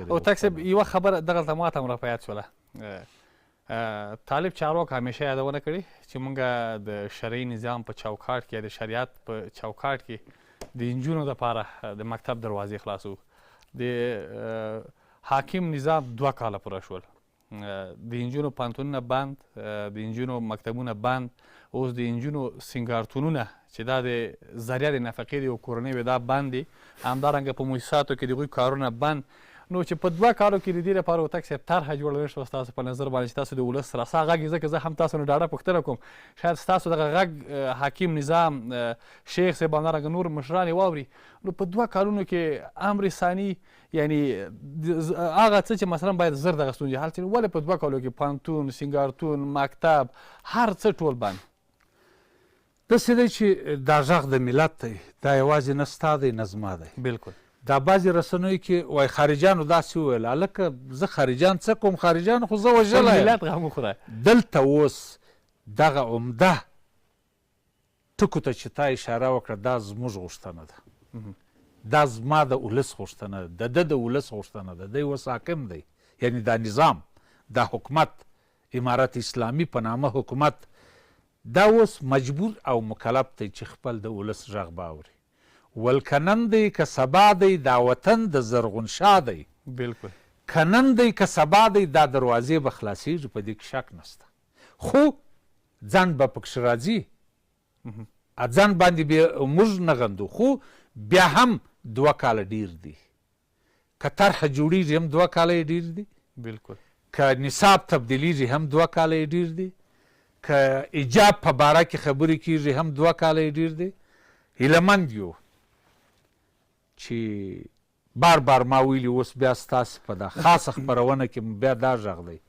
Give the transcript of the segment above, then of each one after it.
او تک صاحب یوه خبره دغلته ماته هم را په یاد شوله طالب چارواکو همیشه یادونه کړې چې موږ د شرعي نظام په چوکاټ کې د شریعت په چوکاټ کې د نجونو دپاره د مکتب دروازې خلاصو د حاکم نظام 2 کاله پوره شول د نجونو پوهنتونونه بند د نجونو مکتبونه بند اوس د نجونو سینګارتونونه چې دا د ذریعه د نفقې د یو کورنۍ وي دا بند دي همدارنګه په مؤسساتو کې د هغوی کارونه بند نو چې په 2 کالو کې د دې لپاره تک صاحب طرحه جوړه نه شوه ستاسو په نظر باندې چې تاسو د ولس راسا غږ ځکه زه هم تاسو نه ډاډه پوښتنه کوم شاید ستاسو دغه غږ حکیم نظام شیخ صاحب همدارنګه نور مشران یې واوري نو په 2 کالونو کې امر ثاني یعنی هغه څه چې مثلا باید زر دغه ستونزې حل شي ولې په 2 کالو کې پوهنتون سینګارتون مکتب هر څه ټول بند داسې دی چې دا غږ د ملت دی دا یوازې نه ستا دی نه زما دی بلکل دا بعضې رسنیو کې وایي خارجیانو داسې وویل هلکه زه خارجیان څه کوم خارجیان خو زه وژلی ملت غم وخوره دلته اوس دغه عمده ټکو ته چې تا اشاره وکړه دا زموږ غوښتنه ده دا زما د ولس غوښتنه ده د ده د ولس غوښتنه ده دی اوس حاکم دی یعنی دا نظام دا حکومت امارت اسلامي په نامه حکومت دا اوس مجبور او مکلف دی چې خپل د ولس غږ باوري ولکه نن دی که سبا دی دا وطن د زرغون شاه دی بلکل که نن دی که سبا دی دا دروازې به خلاصېږي په دې کې شک نشته خو ځان به پکښې راځي ځان باندې بیا موږ نه غندو خو بیا هم 2 کاله ډیر دي که طرحه جوړېږي هم 2 کاله یې ډیر دي بلکل که نصاب تبدیلیږي هم 2 کاله یې ډیر دي که ایجاب په باره کې خبرې کېږي هم 2 کاله یې ډیر دي هیلهمند یو چې بار بار ما ویلي اوس بیا ستاسې په دا خاصه خپرونه کې بیا دا غږ دی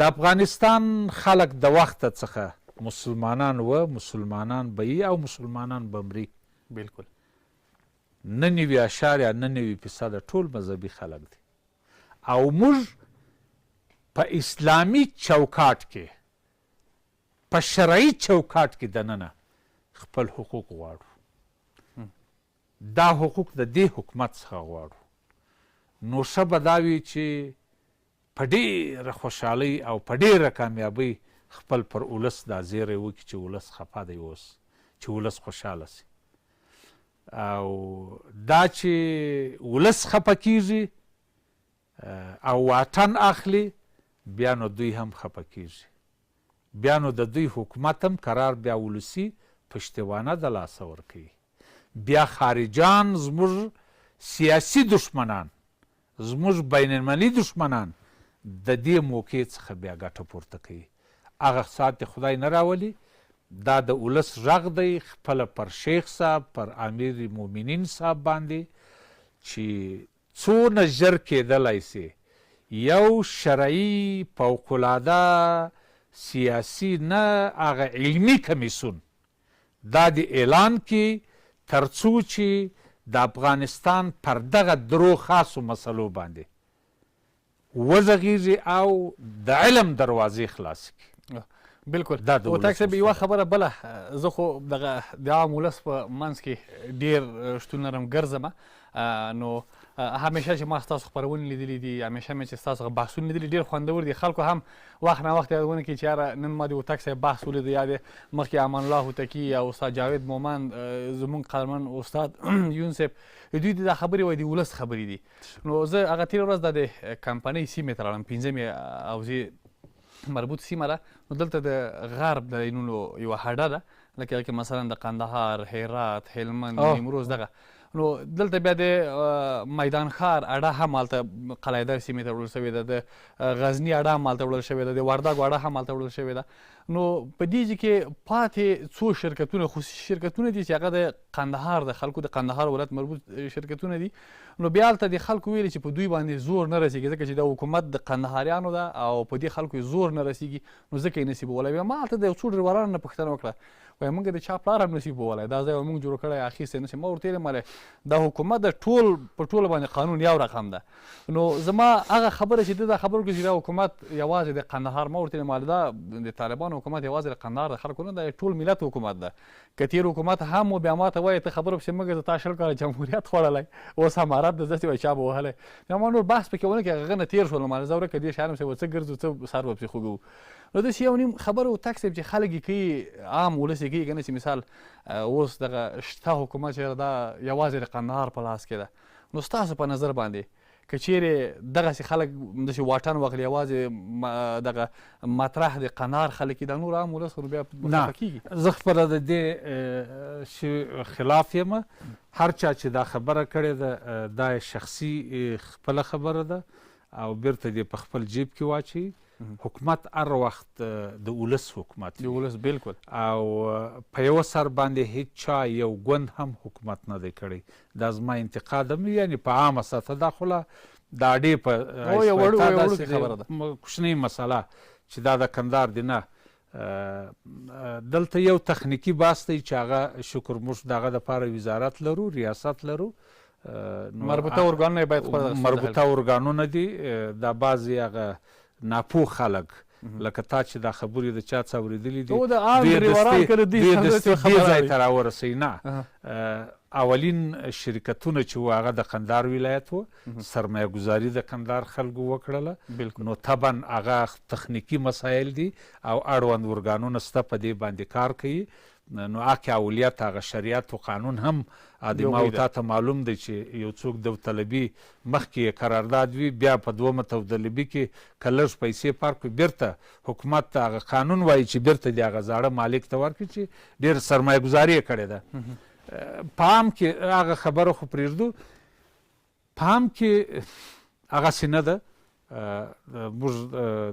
د افغانستان خلک د وخته څخه مسلمانان و مسلمانان به یي او مسلمانان به مري بلکل 99.9% ټول مذهبي خلک دي او موږ په اسلامي چوکاټ کې په شرعي چوکاټ کې دننه خپل حقوق غواړو دا حقوق د دې حکومت څخه غواړو نو ښه به دا وي چې په ډېره خوشحالۍ او په ډېره کامیابۍ خپل پر ولس دا زیری وکړي چې ولس خفه دی اوس چې ولس خوشحاله سي او دا چې ولس خفه کیږي او واټن اخلي بیا نو دوی هم خفه کیږي بیا نو د دوی حکومت هم قرار بیا ولسي پشتوانه د لاسه ورکوي بیا خارجان زموږ سیاسي دشمنان زموږ بین المللي دشمنان د دې موقع څخه بیا ګټه پورته کوي هغه ساعت خدای نه راولي دا د ولس غږ دی خپله پر شیخ صاحب پر امیر المؤمنین صاحب باندې چې څونه ژر کېدلی سي یو شرعي فوقالعاده سیاسي نه هغه علمي کمیسون دا د اعلان کې تر څو چې د افغانستان پر دغه درو خاصو مسلو باندې وزغیږي او د علم دروازې خلاصې کړي بلکل او تک صاحب یوه خبره بله زه خو دغه د عام ولس په منځ کې ډېر شتون لرم ګرځم نو همیشه چې ما ستاسو خپرونې لیدلي دي همیشه مې چې ستاسو بحثونه لیدلي ډېر خوندور دي خلکو هم وخت نه وخت یادونه کوي چې یاره نن ما د هوتک صاحب بحث ولیده یا د مخکې امان الله هوتکي یا استاد جاوید مومند زموږ قدرمن استاد یون صاحب دوی د خبرې وایي د ولس خبرې دي نو زه هغه تېره ورځ د کمپنۍ سیمې ته لاړم 5مې حوزې مربوط سیمه ده نو دلته د غرب د لینونو یوه هډه ده لکه کې مثلا د قندهار هرات هلمند نیمروز دغه نو دلته بیا د میدان ښار اډه هم هلته قلعهدر سیمې ته وړل شوې ده د غزني اډه هم هلته وړل شوې ده د وردګو اډه هم هلته وړل شوې ده نو په دې کې پاتې څو شرکتونه خصوصي شرکتونه دي چې هغه د قندهار د خلکو د قندهار ولایت مربوط شرکتونه دي نو بیا هلته د خلکو ویلي چې په دوی باندې زور نه رسېږي ځکه چې د حکومت د قندهاریانو ده او په دې خلکو زور نه رسېږي نو ځکه یې نصیبولی بیا ما هلته د یو څو ډریورانو نه پوښتنه وکړه وایي موږ د چا پلار هم نشي پوهولی دا ځای موږ جوړ کړی اخیستی نشي. ما ورته ویلې دا حکومت د ټول په ټوله باندې قانون یو رقم ده. نو زما هغه خبره چې ده دا خبره وکړي چې دا حکومت یوازې د قندهار، ما ورته ویل دا د طالبانو حکومت یوازې د قندهار د خلکو نه ده، ټول ملت حکومت ده. که تیر حکومت هم و بیا ما ته وایي ته خبره پسې موږ تا 20 کاله جمهوریت خوړلی، اوس امارت د داسې وایي چا به وهلی. ما نور بحث پکې ونه کړې، هغه نه تېر شولم. زه ورکه دې شیانو پسې څه ګرځو څه سر به پسې خوږو. نو داسې یو نیم خبره و تک صاحب چې خلک یې کوي، عام ولس یې کوي که نه، چې مثال اوس دغه شته حکومت چې دا یوازې د قندهار په لاس کې ده. نو ستاسو په نظر باندې که چیرې دغسې خلک داسې واټن واخلي یوازې دغه مطرح د قندهار خلک دا نور عام ولس خو بیا خفه کېږي. زه خپله د دې خلاف یم. هر چا چې دا خبره کړې ده دا شخصي خپله خبره ده او بیرته دې په خپل جیب کې واچوي. حکومت هر وخت د ولس حکومت د ولس بالکل، او په یوه سر باندې هیڅ چا یو ګوند هم حکومت نه دی کړی. دا زما انتقاد هم یعنی په عامه سطحه دا خو دا ډېر په کوچنۍ مسله چې دا د کندهار دی نه. دلته یو تخنیکي بحث دی چې هغه شکر موږ د هغه دپاره وزارت لرو، ریاست لرو، مربوطه ارګانونه باید خپل مربوطه ارګانونه دي. دا بعضې هغه ناپوه خلک لکه تا چې دا خبرې د چا څه اورېدلي دي دوی دې ځای ته راورسوي. نه، اولین شرکتونه چې و هغه د قندهار ولایت و، سرمایه گذاري د قندهار خلکو وکړله. نو طبعا هغه تخنیکي مسایل دي او اړوند ارګانونه شته په دې باندې کار کوي. نو هغه اولیت هغه شریعت و قانون هم ما او تا ته معلوم دی چې یو څوک داوطلبي مخکې قرارداد وي، بیا په دومه داوطلبي کې که لږ پیسې پار کړي بیرته حکومت ته هغه قانون وایي چې بیرته دې هغه زاړه مالک ته ورکړي چې ډېر سرمایه گذاري یې کړې ده. په عام کې هغه خبره خو پرېږدو، په عام کې هغسې نه ده. موږ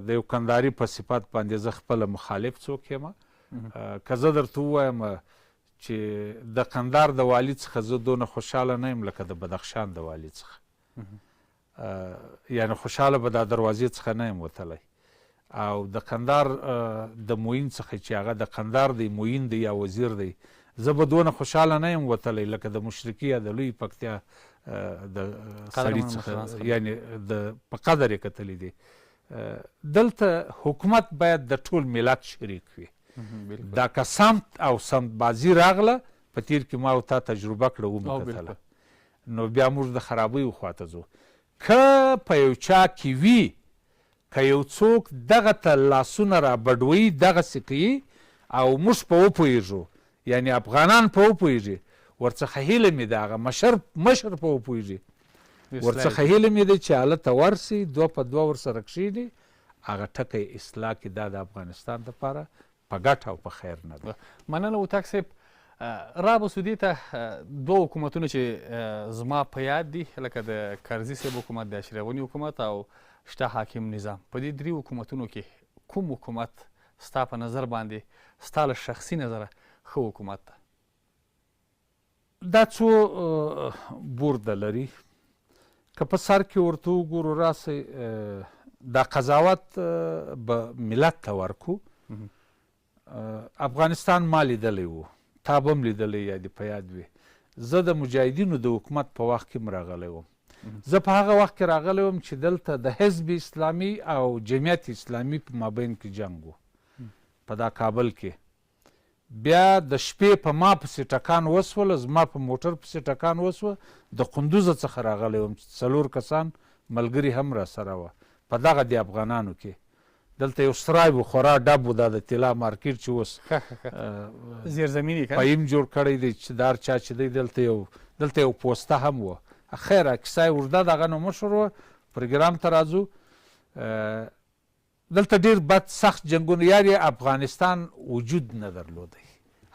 د یو کندهاري په صفت باندې زه خپله مخالف څوک یم. که زه درته ووایم چې د قندهار د والي څخه زه دونه خوشحاله نه یم لکه د بدخشان د والي څخه، یعنی خوشحاله به دا دروازې څخه نه یم وتلی. او د قندهار د موین څخه چې هغه د قندهار دی موین دی یا وزیر دی، زه به دونه خوشحاله نه یم وتلی لکه د مشرقي یا د لوی پکتیا د سړي څخه، یعنی په قدر یې کتلی دی. دلته حکومت باید د ټول ملت شریک وي. دا که سمت او سمت بازی راغله په تیر کې ما او تا تجربه کړه ومې کتله، نو بیا موږ د خرابیو خواته ځو. که په یو چا کې وي، که یو څوک دغه ته لاسونه را بډوي دغسې کوي او موږ په وپوهېږو، یعنی افغانان په وپوهېږي، ورڅخه هیله مې ده هغه مشر په وپوهېږي، ورڅخه هیله مې ده چې هلته ورسي، دوه په دوه ورسره کښېني، هغه ټکی اصلاح کړي. دا د افغانستان دپاره په ګټه او په خیر نه ده. مننه وطاق صاحب. رابسو دې ته دوه حکومتونه چې زما په یاد دي، لکه د کرزي صاحب حکومت، د اشرف غني حکومت او شته حاکم نظام. په دې درې حکومتونو کې کوم حکومت ستا په نظر باندې ستا له شخصي نظره ښه حکومت ده؟ دا څو برده لري. که په سر کې ورته وګورو راسئ، دا قضاوت به ملت ته ورکو. افغانستان ما لیدلی و، تا به هم لیدلی یا دې په یاد وي. زه د مجاهدینو د حکومت په وخت کې م راغلی وم. زه په هغه وخت کې راغلی وم چې دلته د حزب اسلامي او جمعیت اسلامي په مابین کې جنګ و په دا کابل کې. بیا د شپې په ما پسې ټکان وسوله، زما په موټر پسې ټکان وسوه. د قندوزه څخه راغلی وم، 4 کسان ملګري هم را سره وه په دغه د افغانانو کې. دلته یو سرای و، خورا ډب و، دا د طلا مارکیټ چې اوس زیرزمیني پایم جوړ کړی دی چې دا هر چا چې دی دلته یو پوسته هم وه. خیر کیسه یې اوږده دغه نه مشر وه. پروګرام ته راځو. دلته ډېر بد سخت جنګونه، یعنې افغانستان وجود نه درلودی،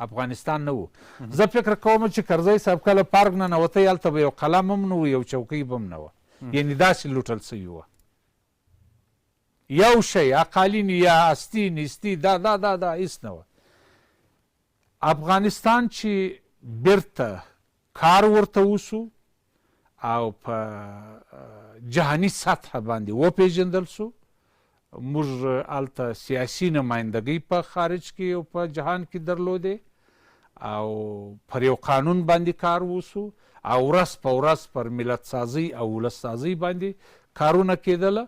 افغانستان نه و. زه فکر کوم چې کرزی صاحب کله پارک ننوتی هلته به یو قلم هم نه و، یو چوکۍ به هم نه وه، یعنې داسې لوټل سوي وه. یو شی اقالین یا استین استی دا هیڅ نه وه. افغانستان چې بیرته کار ورته وسو او په جهاني سطحه باندې وپېژندل سو، موږ هلته سیاسي نمایندګۍ په خارج کې او په جهان کې درلودې. او پر یو قانون باندې کار وسو او ورځ په ورځ پر ملت سازی او ولس سازی باندې کارونه کېدله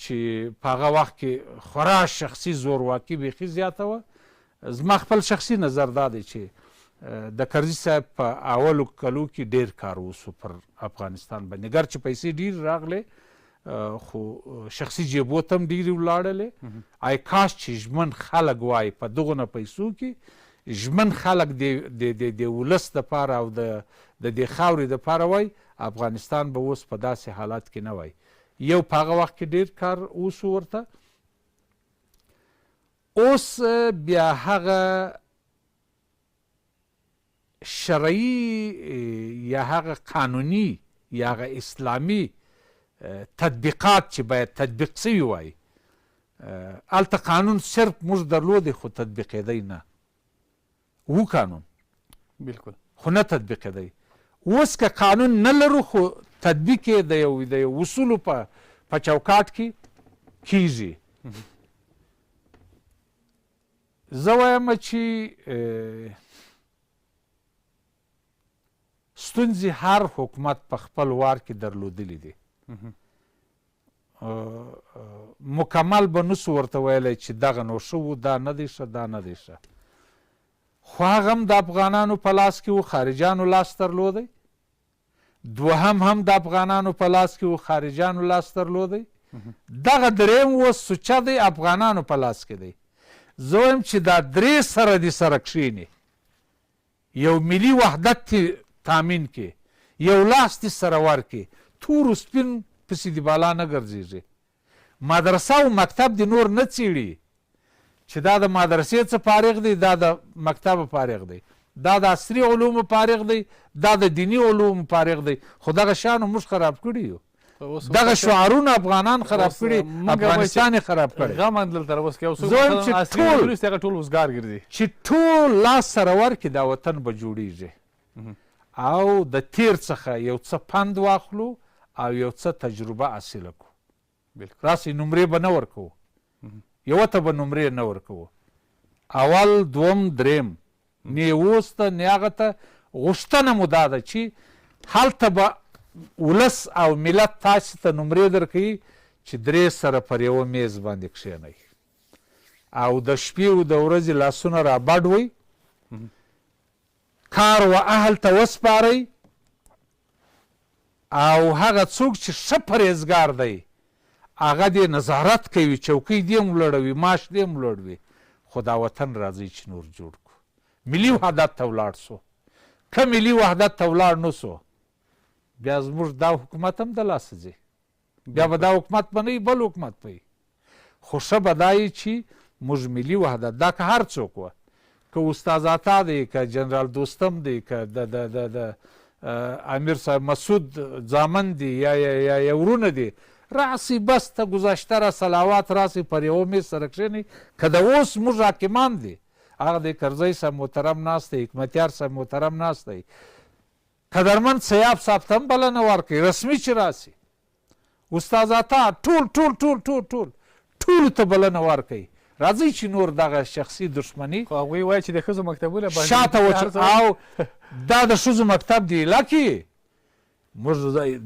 چې په هغه وخت کې خورا شخصي زورواکي بیخي زیاته وه. زما خپل شخصي نظر دا دی چې د کرزي صاحب په اولو کلو کې ډېر کار وسو پر افغانستان باندې، ګر چې پیسې ډېر راغلې خو شخصي جیبو ته هم ډېرې ولاړلې. ای کاش چې ژمن خلک وای په دغونه پیسو کې ژمن خلک د ولس دپاره او د دې خاورې دپاره وای، افغانستان به اوس په داسې حالات کې نه وای. یو په هغه وخت کې ډېر کار وسو ورته. اوس بیا هغه شرعي یا هغه قانوني یا هغه اسلامي تطبیقات چې باید تطبیق سوي وای، هلته قانون صرف موږ درلودی خو تطبیقېدی نه و قانون بالکل خو نه تطبیقېدی. اوس که قانون نه لرو خو تطبیق یې د یو اصولو په چوکاټ کې کیږي. زه وایم چې ستونزې هر حکومت په خپل وار کې درلودلې دي. مکمل به نسو ورته ویلی چې دغه نو ښه و، دا نه دی ښه، دا نه دی ښه. خو هغه هم د افغانانو په لاس کې و، خارجانو لاس درلودی. دوهم هم د افغانانو په لاس کې و، خارجانو لاس درلودی. دغه دریم اوس سوچه دی افغانانو په لاس کې دی. زه وایم چې دا درې سره دې سره کښېني، یو ملي وحدت تامین کې، یو لاس دې سره ورکړي، تور و سپین پسې دې بالا نه ګرځېږي. مدرسه او مکتب دې نور نه څېړي چې دا د مدرسې څه فارغ دی، دا د مکتب فارغ دی، دا د عصري علومو فارغ دی، دا د دیني علومو فارغ دی. خو دغه شیانو موږ خراب کړي یو، دغه شعارونه افغانان خراب کړي، افغانستان یې خراب کړی. چې ټول لاس سره ورکړي دا وطن به جوړیږي. او د تیر څخه یو څه پند واخلو او یو څه تجربه حاصله کړو. راسئ نمرې به نه ورکوو، یوه ته به نمرې نه ورکوو، اول دوم دریم، نه اوس ته نه هغه ته. غوښتنه مو دا ده چې هلته به ولس او ملت تاسې ته نمرې درکوي چې درې سره پر یوه میز باندې کښېنئ او د شپې او د ورځې لاسونه را بډ وئ، کار و اهل ته وسپارئ، او هغه څوک چې ښه پرهیزګار دی هغه دې نظارت کوي، چوکۍ دې هم لوړوي، معاش دې هم لوړوي. خو دا وطن راځئ چې نور جوړ کړو. ملي وحدت ته ولاړ سو. که ملي وحدت ته ولاړ نه سو بیا زموږ دا حکومت هم د لاسه ځي، بیا به دا حکومت به نه وي، بل حکومت به وي. خو ښه به دا وي چې موږ ملي وحدت، دا که هر څوک وه، که استاد عطا دی، که جنرال دوستم دی، که د امیر صاحب مسعود زامن دی، یا ورونه دی، راسي بس ته گذشته را صلوات راسي پر یوه میز سره کښېنئ. که د اوس موږ حاکمان دي، هغه د کرزی صاحب محترم ناست دی، حکمتیار صاحب محترم ناست دی، قدرمند سیاف صاحب ته هم بلنه ورکړئ، رسمي چې راسي، استاد عطا، ټول ټول ټول ټول ټول ټولو ته بلنه ورکړئ. راځئ چې نور دغه شخصي دښمني هغوی وایي چې د ښځو مکتبونه شاته او دا د ښځو مکتب دی لکې موږ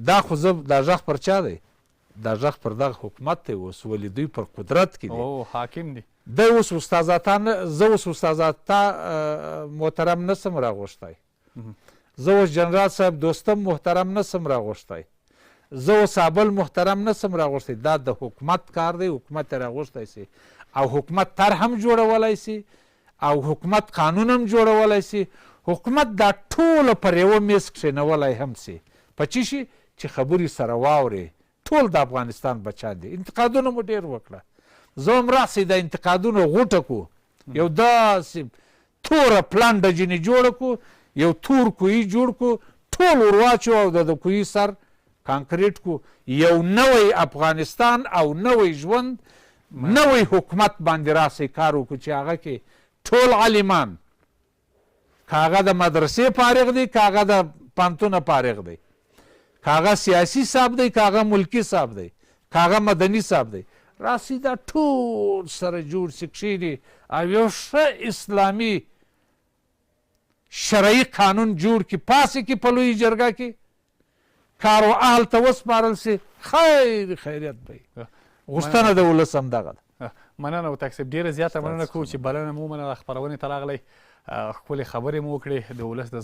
دا خو زه دا غږ پر چا دی؟ دا غږ پر دغه حکومت دی اوس، ولې دوی پر قدرت کې دي، حاکم دي. دی اوس استاد عطا، زه اوس استاد عطا محترم نسم راغوښتی، زه اوس جنرال صاحب دوستم محترم نسم راغوښتی، زه اوس ابل محترم نسم راغوښتی. دا د حکومت کار دی، حکومت یې راغوښتی سي، او حکومت طرح هم جوړولی سي، او حکومت قانون هم جوړولی سي، حکومت دا ټوله پر یوه میز کښېنولی هم سي. په چی شي چې خبرې سره واورې. ټول د افغانستان بچیان دي. انتقادونه مو ډېر وکړه، زه هم راسئ د انتقادونو غوټه کړو، یو داسې توره پلنډه جینې جوړه کړو، یو تور کوهي جوړ کړو، ټول ور واچو او د کوهي سر کانکریټ کړو. یو نوی افغانستان او نوی ژوند، نوی حکومت باندې راسئ کار وکړو چې هغه کې ټول عالمان، که هغه د مدرسې فارغ دی، که هغه د پوهنتونه فارغ دی، که هغه سیاسي صاحب دی، که هغه ملکي صاحب دی، که هغه مدني صاحب دی، راسئ دا ټول سره جوړ سي، کښېني او یو ښه اسلامي شرعي قانون جوړ کړي، پاسې کې په لویه جرګه کې کار و اهل ته وسپارل سي، خیریت به وي. غوښتنه د ولس همدغه ده. مننه وطاق صاحب، ډېره زیاته مننه کوو چې بلنه مو ومنله، خپرونې ته راغلی، ښکلې خبرې مو وکړې د ولس د